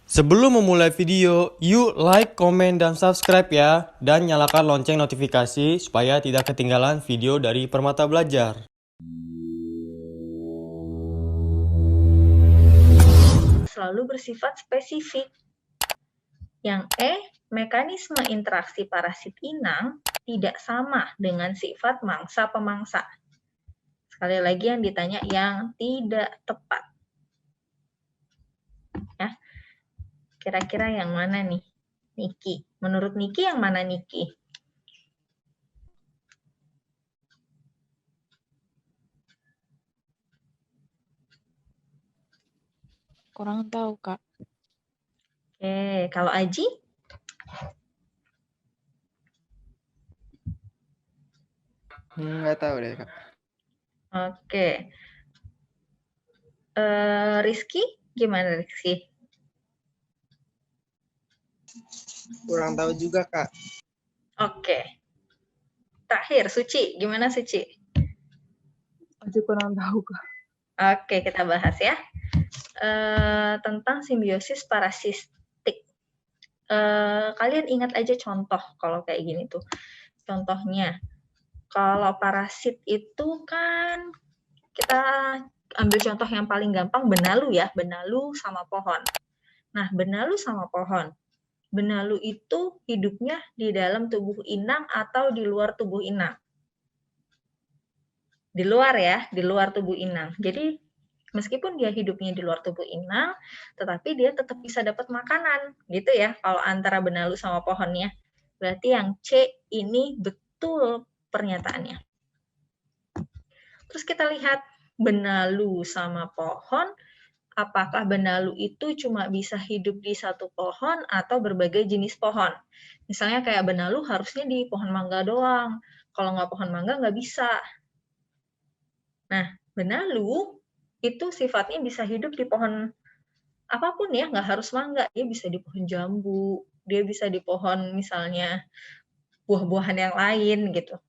Sebelum memulai video, yuk like, komen, dan subscribe ya. Dan nyalakan lonceng notifikasi supaya tidak ketinggalan video dari Permata Belajar. Selalu bersifat spesifik. Yang E, mekanisme interaksi parasit inang tidak sama dengan sifat mangsa-pemangsa. Sekali lagi yang ditanya yang tidak tepat. Ya. Kira-kira yang mana nih? Niki. Menurut Niki yang mana Niki? Kurang tahu, Kak. Oke, kalau Aji? Nggak tahu deh, Kak. Oke. Rizky? Gimana Rizky? Kurang tahu juga, Kak. Oke. Terakhir, Suci. Gimana Suci? Aja kurang tahu, Kak. Oke, kita bahas ya. Tentang simbiosis parasitik. Kalian ingat aja contoh kalau kayak gini tuh. Contohnya, kalau parasit itu kan kita ambil contoh yang paling gampang, benalu ya, benalu sama pohon. Nah, benalu sama pohon. Benalu itu hidupnya di dalam tubuh inang atau di luar tubuh inang? Di luar ya, di luar tubuh inang. Jadi meskipun dia hidupnya di luar tubuh inang, tetapi dia tetap bisa dapat makanan, gitu ya, kalau antara benalu sama pohonnya. Berarti yang C ini betul pernyataannya. Terus kita lihat benalu sama pohon, apakah benalu itu cuma bisa hidup di satu pohon atau berbagai jenis pohon. Misalnya kayak benalu harusnya di pohon mangga doang, kalau nggak pohon mangga nggak bisa. Nah, benalu itu sifatnya bisa hidup di pohon apapun ya, nggak harus mangga. Dia bisa di pohon jambu, dia bisa di pohon misalnya buah-buahan yang lain gitu.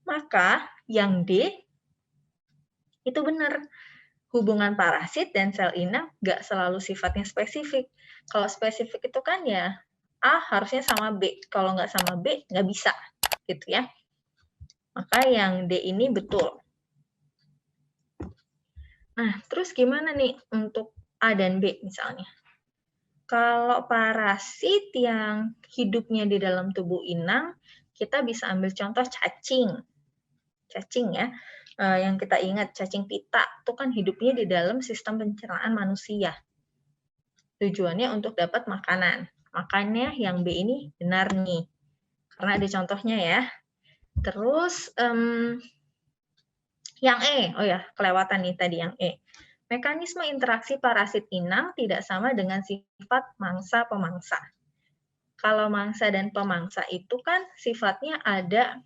Maka yang D itu benar. Hubungan parasit dan sel inang nggak selalu sifatnya spesifik. Kalau spesifik itu kan ya A harusnya sama B. Kalau nggak sama B, nggak bisa. Gitu ya. Maka yang D ini betul. Nah, terus gimana nih untuk A dan B misalnya? Kalau parasit yang hidupnya di dalam tubuh inang, kita bisa ambil contoh cacing. Cacing ya, yang kita ingat cacing pita, itu kan hidupnya di dalam sistem pencernaan manusia. Tujuannya untuk dapat makanan. Makanya yang B ini benar nih, karena ada contohnya ya. Terus yang E, oh ya kelewatan nih tadi yang E. Mekanisme interaksi parasit inang tidak sama dengan sifat mangsa-pemangsa. Kalau mangsa dan pemangsa itu kan sifatnya ada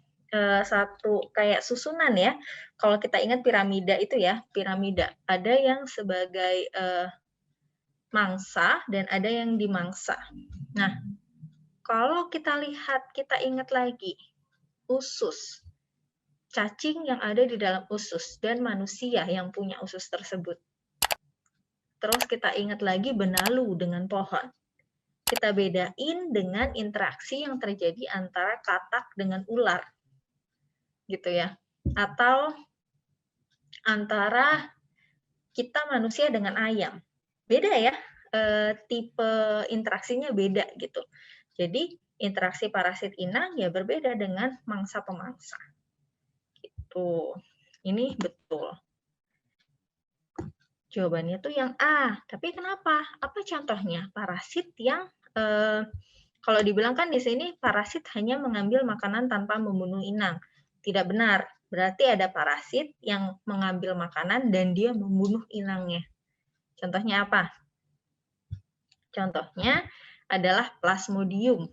satu kayak susunan ya. Kalau kita ingat piramida itu ya, piramida. Ada yang sebagai mangsa dan ada yang dimangsa. Nah, kalau kita lihat, kita ingat lagi, usus. Cacing yang ada di dalam usus dan manusia yang punya usus tersebut. Terus kita ingat lagi benalu dengan pohon. Kita bedain dengan interaksi yang terjadi antara katak dengan ular. Gitu ya. Atau antara kita manusia dengan ayam. Beda ya, tipe interaksinya beda gitu. Jadi interaksi parasit inang ya berbeda dengan mangsa-pemangsa. Gitu. Ini betul. Jawabannya tuh yang A. Tapi kenapa? Apa contohnya? Parasit yang kalau dibilang kan di sini parasit hanya mengambil makanan tanpa membunuh inang. Tidak benar. Berarti ada parasit yang mengambil makanan dan dia membunuh inangnya. Contohnya apa? Contohnya adalah Plasmodium.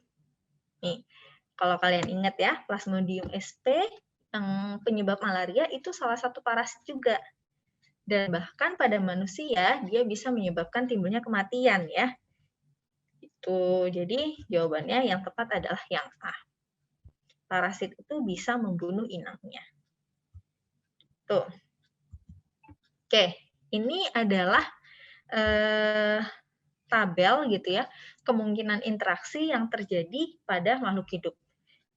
Nih, kalau kalian ingat ya, Plasmodium sp yang penyebab malaria itu salah satu parasit juga. Dan bahkan pada manusia dia bisa menyebabkan timbulnya kematian ya. Itu. Jadi jawabannya yang tepat adalah yang A. Parasit itu bisa membunuh inangnya. Tuh. Oke, ini adalah tabel gitu ya, kemungkinan interaksi yang terjadi pada makhluk hidup.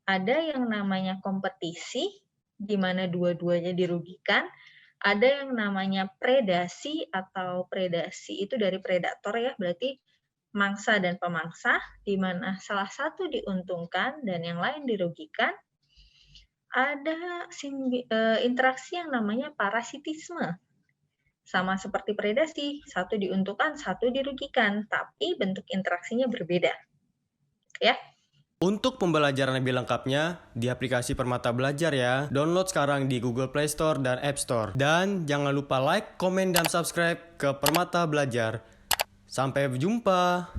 Ada yang namanya kompetisi, di mana dua-duanya dirugikan. Ada yang namanya predasi, atau predasi itu dari predator ya, berarti mangsa dan pemangsa, di mana salah satu diuntungkan dan yang lain dirugikan. Ada interaksi yang namanya parasitisme. Sama seperti predasi, satu diuntungkan, satu dirugikan, tapi bentuk interaksinya berbeda. Ya. Untuk pembelajaran lebih lengkapnya, di aplikasi Permata Belajar ya. Download sekarang di Google Play Store dan App Store. Dan jangan lupa like, komen, dan subscribe ke Permata Belajar. Sampai jumpa.